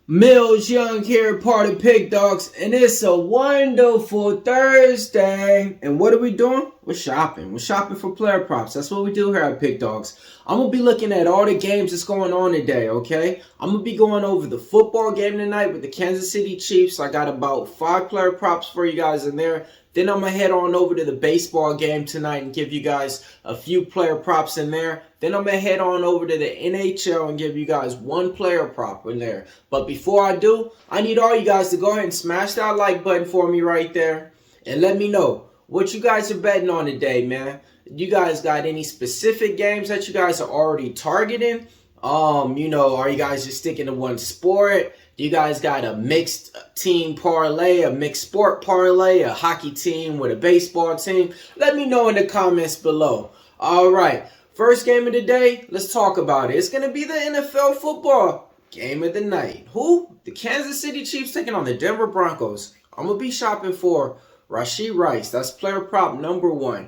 Millz Young here, part of Pick Dawgz, and it's a wonderful Thursday. And what are we doing? We're shopping. We're shopping for player props. That's what we do here at Pick Dawgz. I'm going to be looking at all the games that's going on today, okay? I'm going to be going over the football game tonight with the Kansas City Chiefs. I got about 5 player props for you guys in there. Then I'm going to head on over to the baseball game tonight and give you guys a few player props in there. Then I'm going to head on over to the NHL and give you guys 1 player prop in there. But before I do, I need all you guys to go ahead and smash that like button for me right there. And let me know what you guys are betting on today, man. You guys got any specific games that you guys are already targeting? Are you guys just sticking to one sport? Do you guys got a mixed team parlay, a mixed sport parlay, a hockey team with a baseball team? Let me know in the comments below. All right, first game of the day, let's talk about it. It's going to be the NFL football game of the night. Who? The Kansas City Chiefs taking on the Denver Broncos. I'm going to be shopping for Rashee Rice. That's player prop number 1.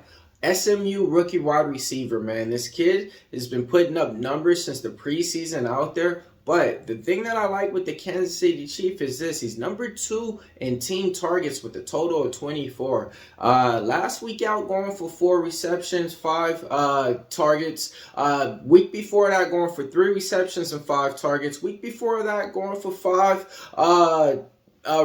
SMU rookie wide receiver, man. This kid has been putting up numbers since the preseason out there. But the thing that I like with the Kansas City Chiefs is this. He's number 2 in team targets with a total of 24. Last week out going for 4 receptions, 5 targets. Week before that going for 3 receptions and 5 targets. Week before that going for 5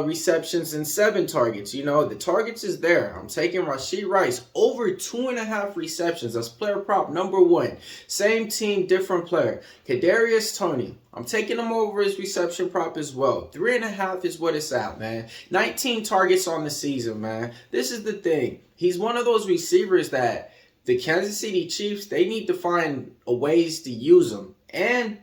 receptions and 7 targets. You know, the targets is there. I'm taking Rashee Rice over 2.5 receptions. That's player prop number 1. Same team, different player. Kadarius Toney. I'm taking him over his reception prop as well. 3.5 is what it's at, man. 19 targets on the season, man. This is the thing. He's one of those receivers that the Kansas City Chiefs, they need to find ways to use him. And,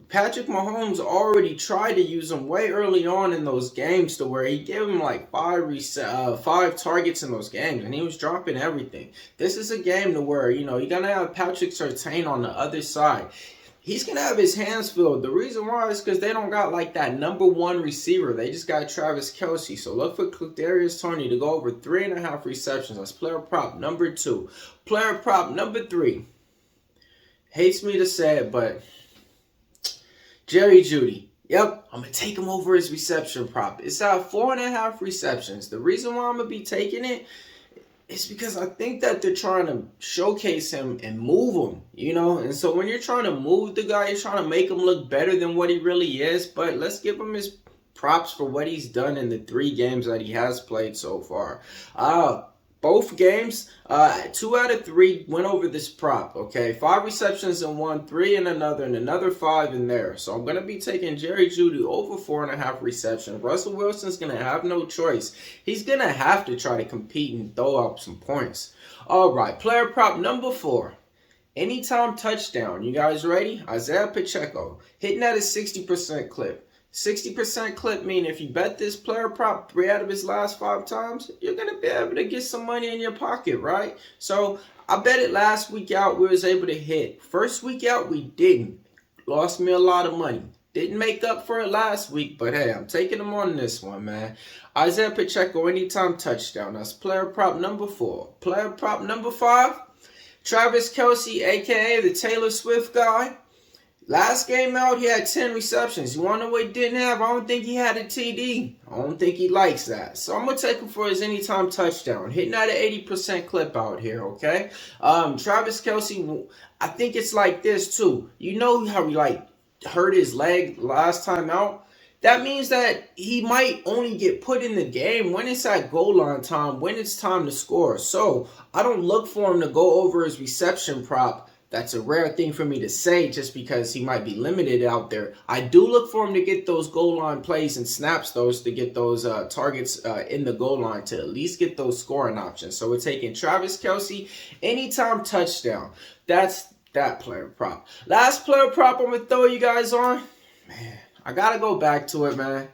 Patrick Mahomes already tried to use him way early on in those games to where he gave him like 5 targets in those games, and he was dropping everything. This is a game to where, you're going to have Patrick Surtain on the other side. He's going to have his hands filled. The reason why is because they don't got like that number 1 receiver. They just got Travis Kelce. So look for Kadarius Toney to go over 3.5 receptions. That's player prop number 2. Player prop number 3. Hates me to say it, but Jerry Jeudy. Yep, I'm going to take him over his reception prop. It's at 4.5 receptions. The reason why I'm going to be taking it is because I think that they're trying to showcase him and move him, And so when you're trying to move the guy, you're trying to make him look better than what he really is. But let's give him his props for what he's done in the 3 games that he has played so far. Both games, 2 out of 3 went over this prop, okay? 5 receptions in one, 3 in another, and another 5 in there. So I'm going to be taking Jerry Jeudy over 4.5 receptions. Russell Wilson's going to have no choice. He's going to have to try to compete and throw up some points. All right, player prop number 4. Anytime touchdown. You guys ready? Isaiah Pacheco hitting at a 60% clip. 60% clip mean if you bet this player prop 3 out of his last 5 times, you're going to be able to get some money in your pocket, right? So I bet it last week out we was able to hit. First week out we didn't. Lost me a lot of money. Didn't make up for it last week, but hey, I'm taking him on this one, man. Isaiah Pacheco anytime touchdown. That's player prop number 4. Player prop number 5. Travis Kelce, a.k.a. the Taylor Swift guy. Last game out, he had 10 receptions. You want to know what he didn't have? I don't think he had a TD. I don't think he likes that. So I'm going to take him for his anytime touchdown. Hitting at an 80% clip out here, okay? Travis Kelce, I think it's like this too. You know how he hurt his leg last time out? That means that he might only get put in the game when it's at goal line time, when it's time to score. So I don't look for him to go over his reception prop. That's a rare thing for me to say just because he might be limited out there. I do look for him to get those goal line plays and snaps, to get those targets in the goal line to at least get those scoring options. So we're taking Travis Kelce, anytime touchdown. That's that player prop. Last player prop I'm going to throw you guys on. Man, I got to go back to it, man.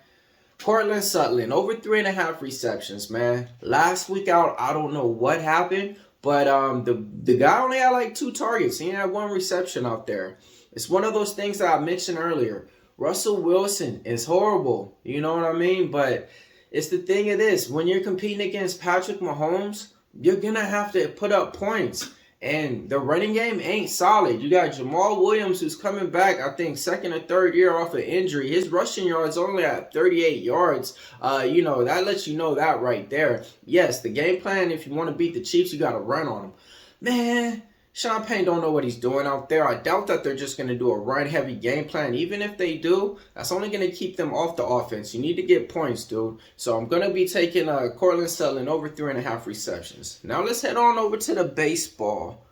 Cortland Sutton, over 3.5 receptions, man. Last week out, I don't know what happened. But the guy only had like 2 targets. He had 1 reception out there. It's one of those things that I mentioned earlier. Russell Wilson is horrible. You know what I mean? But it's the thing of this. When you're competing against Patrick Mahomes, you're going to have to put up points. And the running game ain't solid. You got Jamal Williams, who's coming back, I think, second or third year off of injury. His rushing yards only at 38 yards. That lets you know that right there. Yes, the game plan, if you want to beat the Chiefs, you got to run on them. Man, Sean Payne don't know what he's doing out there. I doubt that they're just going to do a run-heavy game plan. Even if they do, that's only going to keep them off the offense. You need to get points, dude. So I'm going to be taking Cortland Sutton over 3.5 receptions. Now let's head on over to the baseball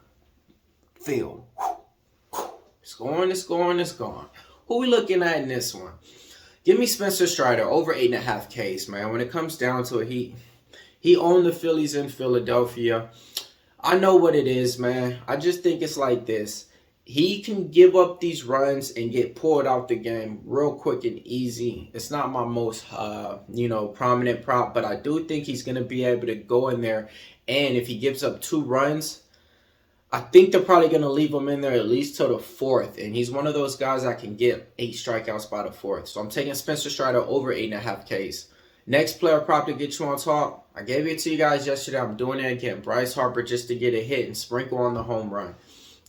field. It's going. Who we looking at in this one? Give me Spencer Strider over 8.5 Ks, man. When it comes down to it, he owned the Phillies in Philadelphia. I know what it is, man. I just think it's like this. He can give up these runs and get pulled out the game real quick and easy. It's not my most, prominent prop, but I do think he's going to be able to go in there. And if he gives up 2 runs, I think they're probably going to leave him in there at least till the 4th. And he's one of those guys that can get 8 strikeouts by the 4th. So I'm taking Spencer Strider over 8.5 Ks. Next player prop to get you on top. I gave it to you guys yesterday. I'm doing it again. Bryce Harper just to get a hit and sprinkle on the home run.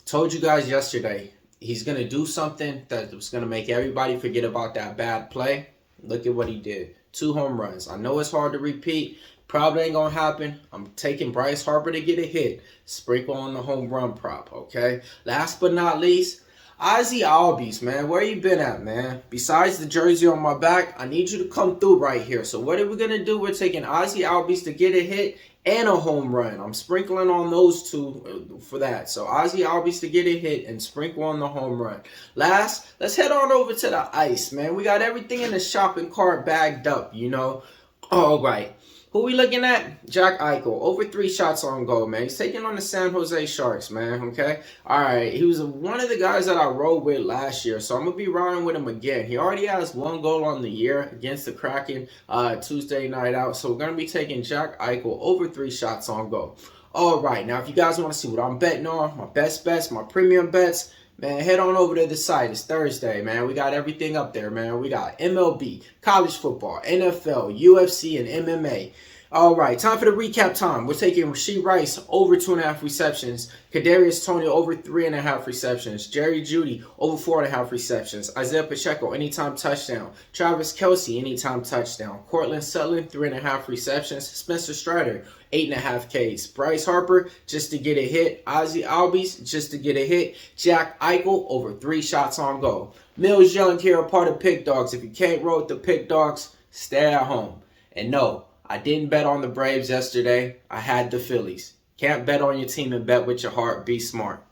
Told you guys yesterday, he's going to do something that was going to make everybody forget about that bad play. Look at what he did. 2 home runs. I know it's hard to repeat. Probably ain't going to happen. I'm taking Bryce Harper to get a hit. Sprinkle on the home run prop, okay? Last but not least, Ozzie Albies, man. Where you been at, man? Besides the jersey on my back, I need you to come through right here. So what are we going to do? We're taking Ozzie Albies to get a hit and a home run. I'm sprinkling on those 2 for that. So Ozzie Albies to get a hit and sprinkle on the home run. Last, let's head on over to the ice, man. We got everything in the shopping cart bagged up, All right. Who we looking at? Jack Eichel. Over 3 shots on goal, man. He's taking on the San Jose Sharks, man. Okay? All right. He was one of the guys that I rode with last year, so I'm going to be riding with him again. He already has 1 goal on the year against the Kraken Tuesday night out, so we're going to be taking Jack Eichel over 3 shots on goal. All right. Now, if you guys want to see what I'm betting on, my best bets, my premium bets, man, head on over to the site. It's Thursday, man. We got everything up there, man. We got MLB, college football, NFL, UFC, and MMA. All right, time for the recap time. We're taking Rashee Rice over 2.5 receptions. Kadarius Toney over 3.5 receptions. Jerry Jeudy over 4.5 receptions. Isaiah Pacheco, anytime touchdown. Travis Kelce, anytime touchdown. Cortland Sutton, 3.5 receptions. Spencer Strider, 8.5 Ks. Bryce Harper, just to get a hit. Ozzie Albies, just to get a hit. Jack Eichel, over 3 shots on goal. Millz Young here, a part of Pick Dawgz. If you can't roll with the Pick Dawgz, stay at home. And no, I didn't bet on the Braves yesterday. I had the Phillies. Can't bet on your team and bet with your heart. Be smart.